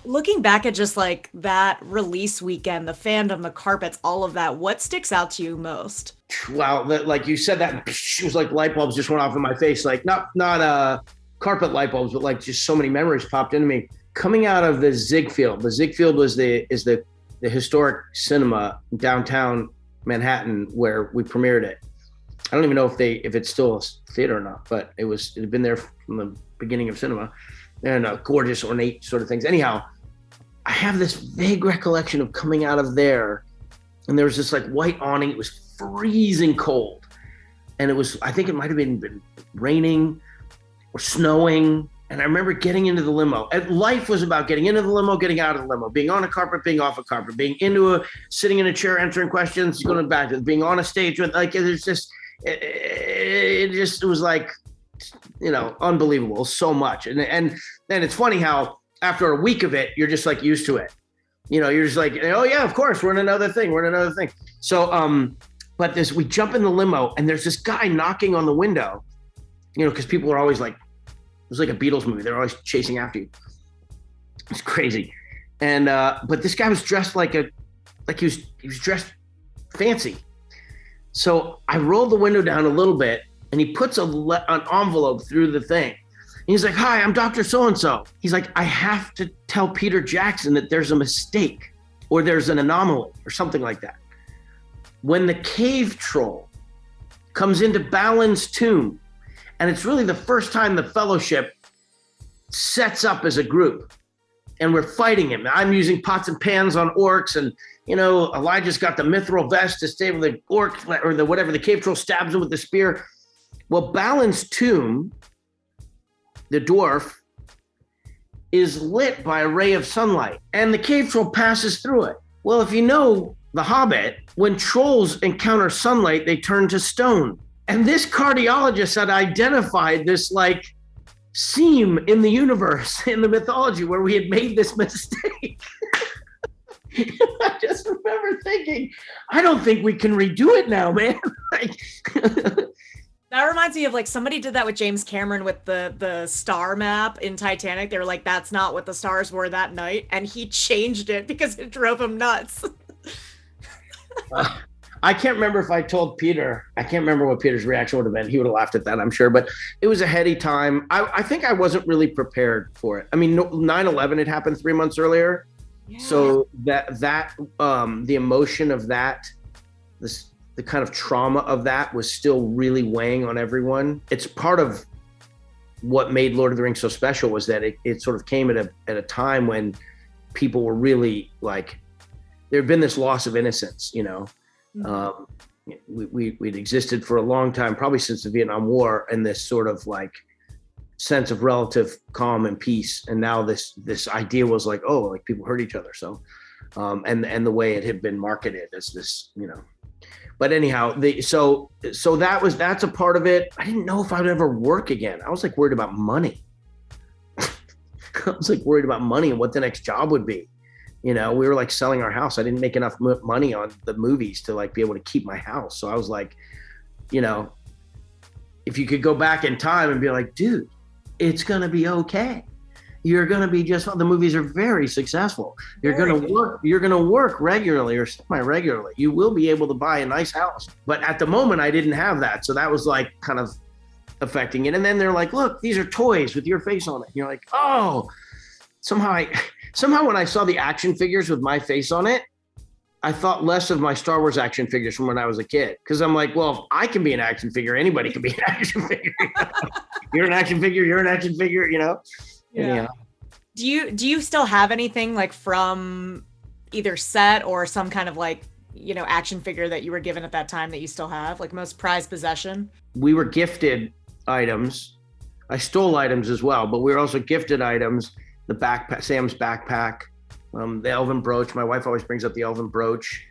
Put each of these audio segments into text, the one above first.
Looking back at just like that release weekend, the fandom, the carpets, all of that, what sticks out to you most? Wow, like you said that, it was like light bulbs just went off in my face. Like not carpet light bulbs, but like just so many memories popped into me. Coming out of the Ziegfeld. The Ziegfeld the historic cinema downtown Manhattan where we premiered it. I don't even know if it's still a theater or not, but it had been there from the beginning of cinema, and gorgeous ornate sort of things. Anyhow, I have this vague recollection of coming out of there, and there was this like white awning. It was freezing cold, and I think it might have been raining or snowing. And I remember getting into the limo. And life was about getting into the limo, getting out of the limo, being on a carpet, being off a carpet, being sitting in a chair, answering questions, going back to being on a stage with like it was like, unbelievable, so much. And then it's funny how after a week of it, you're just like used to it. You're just like, oh yeah, of course, we're in another thing. So, but we jump in the limo and there's this guy knocking on the window, because people are always like, it was like a Beatles movie. They're always chasing after you. It's crazy. And, but this guy was dressed he was dressed fancy. So I rolled the window down a little bit and he puts an envelope through the thing. And he's like, hi, I'm Dr. So-and-so. He's like, I have to tell Peter Jackson that there's a mistake or there's an anomaly or something like that. When the cave troll comes into Balin's tomb, and it's really the first time the Fellowship sets up as a group, and we're fighting him. I'm using pots and pans on orcs, and Elijah's got the mithril vest to stay with the orc or the cave troll stabs him with the spear. Well, Balin's tomb, the dwarf, is lit by a ray of sunlight, and the cave troll passes through it. Well, if you know The Hobbit, when trolls encounter sunlight, they turn to stone. And this cardiologist had identified this like seam in the universe, in the mythology, where we had made this mistake. I just remember thinking, I don't think we can redo it now, man. That reminds me of like somebody did that with James Cameron with the star map in Titanic. They were like, that's not what the stars were that night. And he changed it because it drove him nuts. I can't remember if I told Peter. I can't remember what Peter's reaction would have been. He would have laughed at that, I'm sure. But it was a heady time. I think I wasn't really prepared for it. I mean, 9/11 had happened 3 months earlier. Yeah. So the emotion of that, the kind of trauma of that was still really weighing on everyone. It's part of what made Lord of the Rings so special was that it sort of came at a time when people were really like, there had been this loss of innocence, we'd existed for a long time, probably since the Vietnam War, and this sort of like sense of relative calm and peace. And now this idea was like, oh, like people hurt each other. So, and the way it had been marketed as this, but anyhow, that's a part of it. I didn't know if I'd ever work again. I was like worried about money. I was like worried about money and what the next job would be. We were like selling our house. I didn't make enough money on the movies to like be able to keep my house. So I was like, if you could go back in time and be like, dude, it's going to be okay. You're going to be the movies are very successful. You're going to work regularly or semi-regularly. You will be able to buy a nice house. But at the moment I didn't have that. So that was like kind of affecting it. And then they're like, look, these are toys with your face on it. And you're like, oh, somehow when I saw the action figures with my face on it, I thought less of my Star Wars action figures from when I was a kid. Because I'm like, well, if I can be an action figure, anybody can be an action figure. You're an action figure, you're an action figure, Yeah. Yeah. Do you still have anything like from either set or some kind of like, action figure that you were given at that time that you still have? Like most prized possession? We were gifted items. I stole items as well, but we were also gifted items. The backpack, Sam's backpack, the elven brooch. My wife always brings up the elven brooch,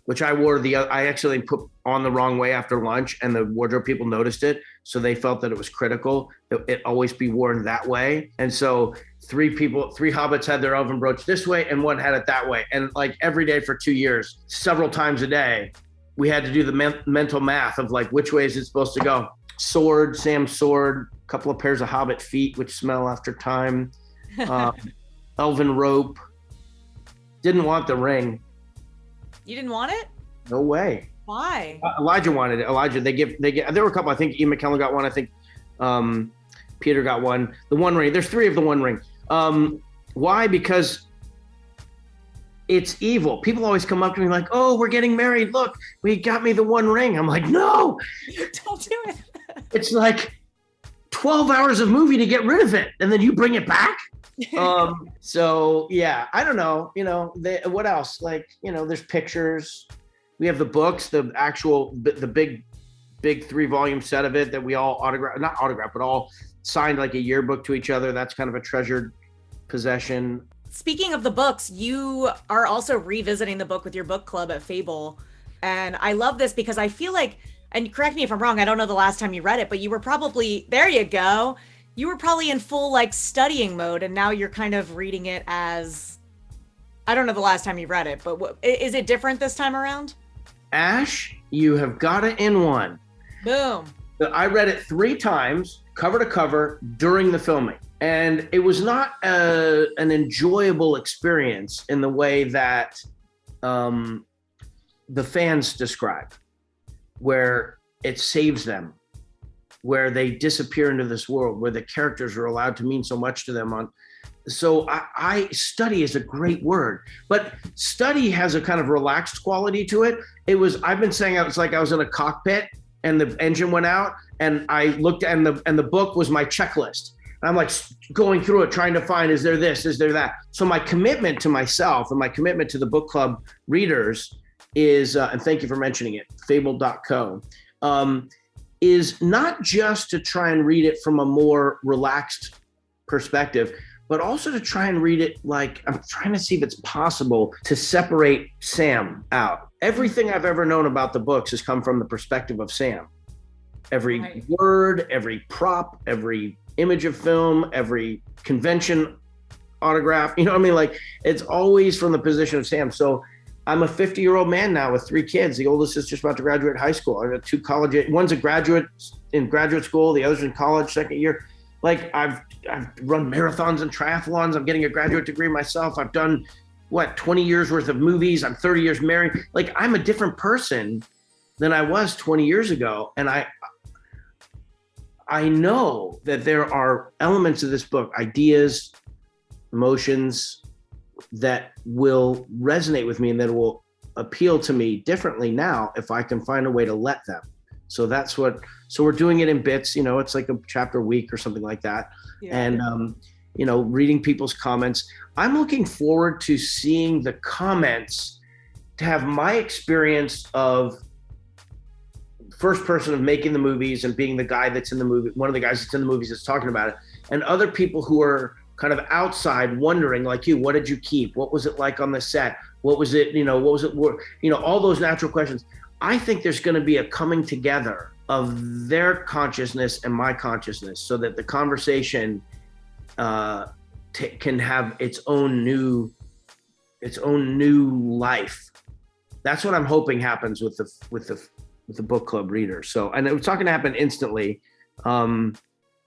which I wore I actually put on the wrong way after lunch, and the wardrobe people noticed it. So they felt that it was critical that it always be worn that way. And so three hobbits had their elven brooch this way and one had it that way. And like every day for 2 years, several times a day, we had to do the mental math of like, which way is it supposed to go? Sam's sword, a couple of pairs of hobbit feet, which smell after time. elven rope. Didn't want the ring. You didn't want it? No way. Why? Elijah wanted it. Elijah, they get. There were a couple. I think Ian McKellen got one. I think Peter got one. The One Ring. There's 3 of the One Ring. Why? Because it's evil. People always come up to me like, "Oh, we're getting married. Look, we got me the One Ring." I'm like, "No, Don't do it." it's like 12 hours of movie to get rid of it, and then you bring it back." So yeah, I don't know. What else? Like, there's pictures. We have the books, the big 3-volume set of it that we all not autograph, but all signed like a yearbook to each other. That's kind of a treasured possession. Speaking of the books, you are also revisiting the book with your book club at Fable. And I love this because I feel like, and correct me if I'm wrong, I don't know the last time you read it, but you were probably, there you go. You were probably in full like studying mode, and now you're kind of reading it as, I don't know the last time you read it, but is it different this time around? Ash, you have got it in one. Boom. I read it 3 times, cover to cover, during the filming. And it was not an enjoyable experience in the way that the fans describe, where it saves them, where they disappear into this world, where the characters are allowed to mean so much to them. So I study is a great word, but study has a kind of relaxed quality to it. I've been saying it's like I was in a cockpit and the engine went out, and I looked and the book was my checklist. And I'm like going through it, trying to find, is there this, is there that? So my commitment to myself and my commitment to the book club readers is, and thank you for mentioning it, fable.co, is not just to try and read it from a more relaxed perspective, but also to try and read it like I'm trying to see if it's possible to separate Sam out. Everything I've ever known about the books has come from the perspective of Sam. Every word, every prop, every image of film, every convention autograph, like it's always from the position of Sam. So I'm a 50-year-old man now with 3 kids. The oldest is just about to graduate high school. I got 2 college, one's a graduate in graduate school, the other's in college, 2nd year. Like I've run marathons and triathlons. I'm getting a graduate degree myself. I've done 20 years worth of movies. I'm 30 years married. Like I'm a different person than I was 20 years ago. And I know that there are elements of this book, ideas, emotions that will resonate with me and that will appeal to me differently now if I can find a way to let them. So we're doing it in bits, it's like a chapter a week or something like that. Yeah. And, reading people's comments. I'm looking forward to seeing the comments, to have my experience of first person of making the movies and being the guy that's in the movie, one of the guys that's in the movies that's talking about it, and other people who are kind of outside wondering, like you, what did you keep? What was it like on the set? What was it, what was it, all those natural questions. I think there's going to be a coming together of their consciousness and my consciousness so that the conversation can have its own new life. That's what I'm hoping happens with the book club reader. So, and it's not going to happen instantly. And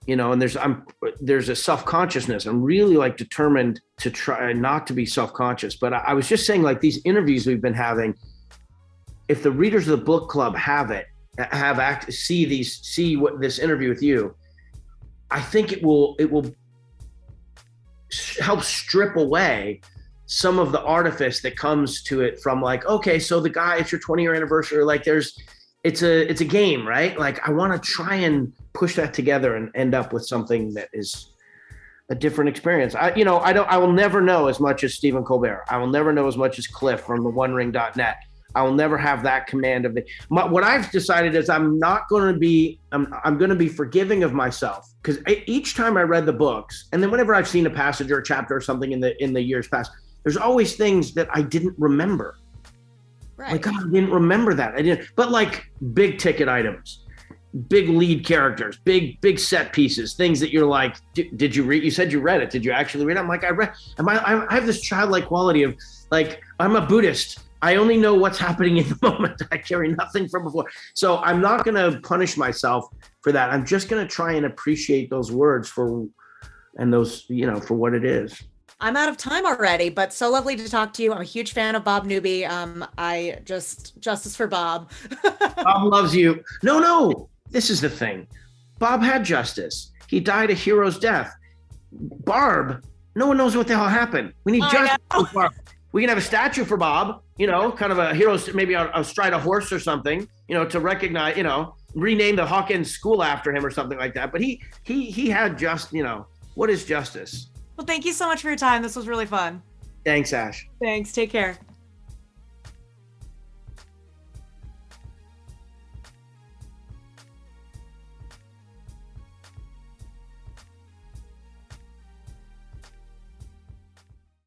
there's a self-consciousness. I'm really like determined to try not to be self-conscious, but I was just saying, like, these interviews we've been having, if the readers of the book club see what this interview with you, I think it will help strip away some of the artifice that comes to it from, like, okay, so the guy, it's your 20-year anniversary, like it's a game, right? Like I want to try and push that together and end up with something that is a different experience. I will never know as much as Stephen Colbert. I will never know as much as Cliff from the OneRing.net. I will never have that command of what I've decided is I'm going to be forgiving of myself, because each time I read the books, and then whenever I've seen a passage or a chapter or something in the years past, there's always things that I didn't remember. Right. Like, God, I didn't remember that. I didn't. But like big ticket items, big lead characters, big set pieces, things that you're like, did you read? You said you read it. Did you actually read it? I'm like, I read. I have this childlike quality of, like, I'm a Buddhist. I only know what's happening in the moment. I carry nothing from before. So I'm not going to punish myself for that. I'm just going to try and appreciate those words for what it is. I'm out of time already, but so lovely to talk to you. I'm a huge fan of Bob Newby. I just justice for Bob. Bob loves you. No, this is the thing. Bob had justice. He died a hero's death. Barb, no one knows what the hell happened. We need justice for Barb. We can have a statue for Bob, kind of a hero, maybe astride a horse or something, to recognize, rename the Hawkins School after him or something like that. But he had what is justice? Well, thank you so much for your time. This was really fun. Thanks, Ash. Thanks. Take care.